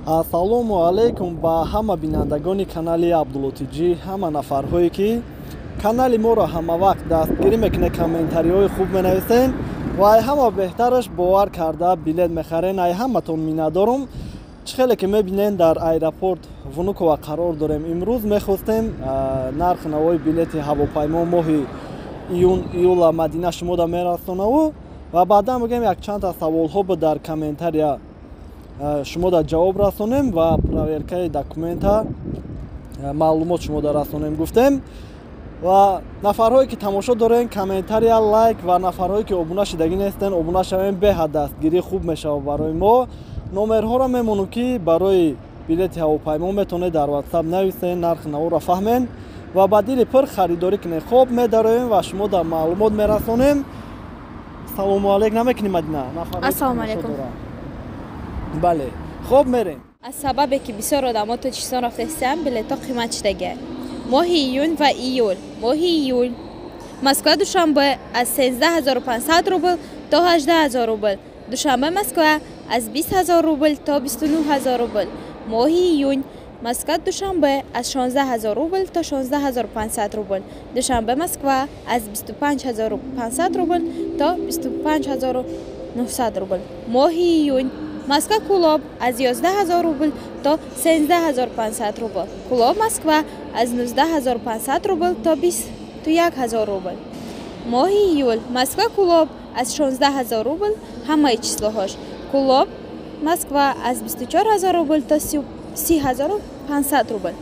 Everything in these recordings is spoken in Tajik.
Ассалому алайкум ба ҳама бинандагони канали Абдуллотиҷӣ, ҳама нафарҳое ки канали моро ҳама вақт дастгирӣ мекунед, комментариҳои хуб менависен ва ай ҳама беҳтараш бовар карда билет мехарен. Ай ҳаматон миннатдорум. Чӣ хеле ки мебинен дар аэропорт Вунукова қарор дорем. Имрӯз мехостем нархи навои билети ҳавопаймо моҳи июла Мадина шумода мерасонаву ва баъдан мегӯем якчанда саволҳо ба дар комментария шумода ҷавоб расонем ва проверкаи документа маълумот шумода расонем гуфтем. ва нафарҳое ки тамошо дорен комментария лайк ва нафарҳое ки обуна шидагӣ нестен обуна шавем, беҳад дастгирӣ хуб мешавад барои мо. Номерҳоро мемонам ки барои билети ҳавопаймо метавонед дар WhatsApp нависен, нархи наворо фаҳмен ва ба дили пур харидорӣ кунед. Хоб медароем ва шумо дар маълумот мерасонем. Салому алейкум намекунӣ Мадина? Ассалому алейкум. Бале, хоб мерем. аз сабабе ки бисёр одамо Тоҷикистон рафта истанд, билетҳо қимат шидагӣ. Моҳи июн ва июл. Моҳи июл Москва Душанбе аз 13500 рубл то 18000 рубл. Душанбе Москва аз 20000 рубл то 29000 рубл. Моҳи июнь Москва Душанбе аз 16000 рубл то 16500 рубл. Душанбе Москва аз 25500 рубл то 25900 рубл. Моҳи июнь Москва Кулоб аз 11000 рубл то 13500 рубл. Кулоб Москва аз 19500 рубл то 21000 рубл. Моҳи июл Москва Кулоб аз 16000 рубл ҳамаи числоҳош. Кулоб Москва аз 24000 рубл то 30500 рубл.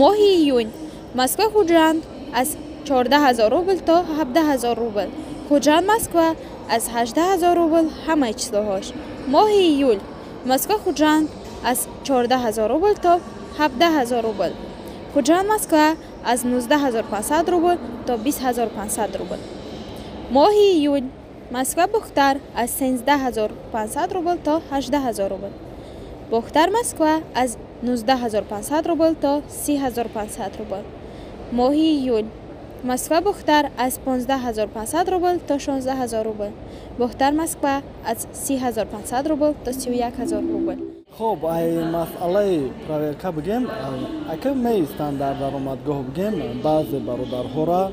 Моҳи июнь Москва Хуҷанд аз 14000 рубл то 17000 рубл. Хуҷанд Москва аз 18000 рубл ҳамаи числоҳош. Моҳи июл Москва Хуҷанд аз 14000 рубл то 17000 рубл. Хуҷанд Москва аз 19500 рубл то 20500 рубл. Моҳи июнь Москва Бухтар аз 17500 рубл то 18000 рубл. Бухтар Москва аз 19500 рубл то 30500 рубл. Моҳи июнь Москва Бухтар аз 15500 рубл то 16000 рубл. Бухтар Москва аз 3500 рубл то 31000 рубл. Хоб, ай масъалаи проверка бигем, ака меистанд дар даромадгоҳ бигем, баъзе бародарҳора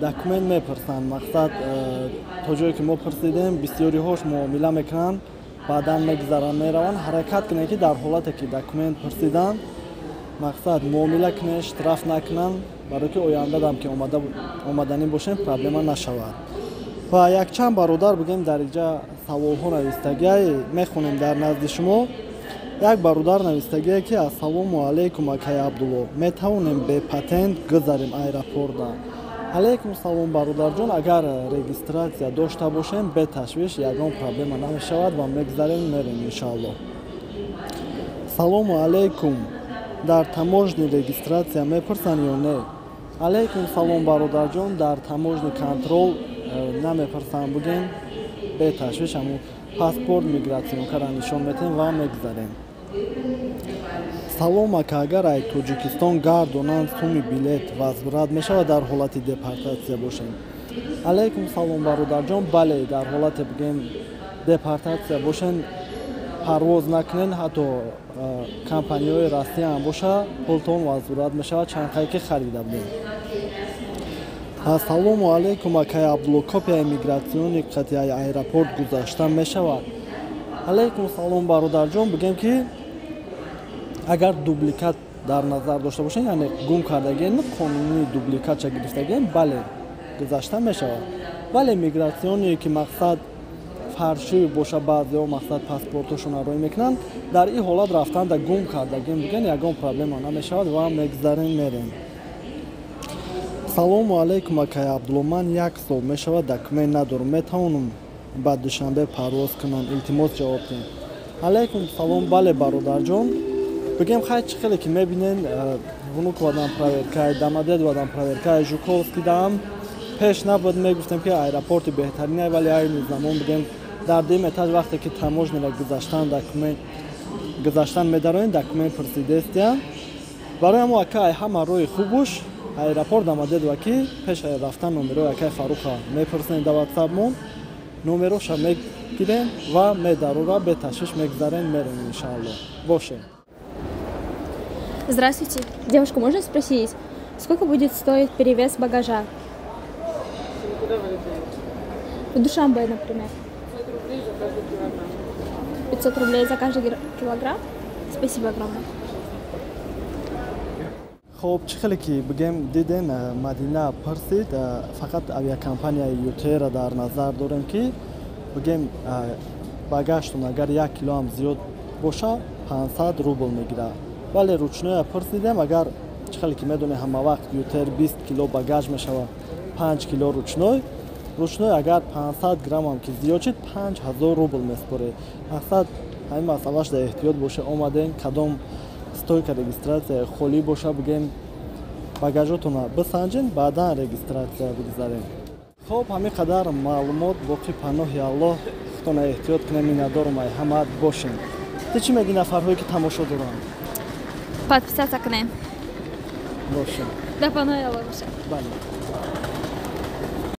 документ мепурсанд. Мақсад то ҷое ки мо пурсидем, бисёриҳош муомила мекунанд, баъдан мегзаранд, мераванд. Ҳаракат кунед ки дар ҳолате ки документ пурсиданд, мақсад муомила кунед, штраф накунанд, барои ки ояндадам ки омаданӣ бошем, проблема нашавад. ва якчанд бародар бигем дар инҷа саволҳо навистагиай мехонем дар назди шумо. Як бародар навистагие ки ассалому алейкум акай Абдулло, метавонем бе патент гузарем аэропорта? Алейкум салом бародарҷон, агар регистратсия дошта бошем бе ташвиш ягон проблема намешавад ва мегзарем мерем иншааллоҳ. Салому алейкум, дар таможни регистратсия мепурсанд ё не? Алейкум салом бародарҷон, дар таможни контрол намепурсанд бугем бе ташвиш, ҳамун паспорт мигратсионкара нишон метем ва мегзарем. Салом ака, агар ай Тоҷикистон гардонанд суми билет возврат мешавад дар ҳолати депортатсия бошем? Алейкум салом бародарҷон, бале, дар ҳолате бигем депортатсия бошен, парвоз накунен, ҳатто компанияҳои Россия ҳам боша, пултон возврат мешавад, чанқае ки харида будем. Ассалому алейкум акай Абдулло, копияи мигратсиони қатъияи аэропорт гузашта мешавад? Алейкум салом бародарҷон, бигем ки агар дубликат дар назар дошта бошем, яъне гум кардагиен, қонунии дубликатша гирифтагиен, бале, гузашта мешавад. Вале мигратсионие ки мақсад фаршӣ боша, баъзеҳо мақсад паспортошон ароӣ мекунанд, дар ин ҳолат рафтанда гум кардагиен биген, ягон проблема намешавад ва мегзарем мерем. Салому алейкум акай Абдулло, ман 1 сол мешавад документ надорам, метавонам ба Душанбе парвоз кунам? Илтимос ҷавоб диҳед. Алейкум салом, бале бародарҷон, бигем хай чӣ хеле ки мебинен Вунуковадан проверкаи Домодедовадан проверкаи Жуковский даам, пеш набуд мегуфтем ки аэропорти беҳтаринай, вале айни замон бигем дар дим этаж вақте ки таможнира гузаштан медароен документ пурсидестия. Барои ҳамо ака ай ҳама роҳи хубуш аэропорт Домодедова ки пеш рафтан номерои акай Фаруха мепурсен дар WhatsApp мон, номероша гирем ва медарура беташвиш мегзарем мерем иншаллоҳ. Боше. Здравствуйте. Девушка, можно спросить, сколько будет стоить перевес багажа? В Душанбе, например. 500 рублей за каждый килограмм? Спасибо огромное. хуб чӣ хеле ки бигем дидем Мадина пурсид фақат авиакомпанияи Ютера дар назар дорем ки бигем багажтон агар 1 кило ҳам зиёд боша 500 рубл мегирад. вале ручное пурсидем агар чӣ хеле ки медонем ҳама вақт Ютер 20 кило багаж мешавад 5 кило ручной агар 500 грамм ҳам ки зиёд шид 5000 рубл меспоред. мақсад ҳамин масъалаш дар эҳтиёт боша омадем кадом стойка регистратсия холӣ боша бигем багажотона бисанҷем баъдан регистратсия бигзарем. хуб ҳамин қадар маълумот боқӣ паноҳи Аллоҳ худтона эҳтиёт кунем миннатдорум ай ҳамаат бошем. Ту чӣ мегӯӣ нафарҳое ки тамошо доранд? Подписаться к нам. Бошем. Да паноҳи Аллоҳ бошад. Бале.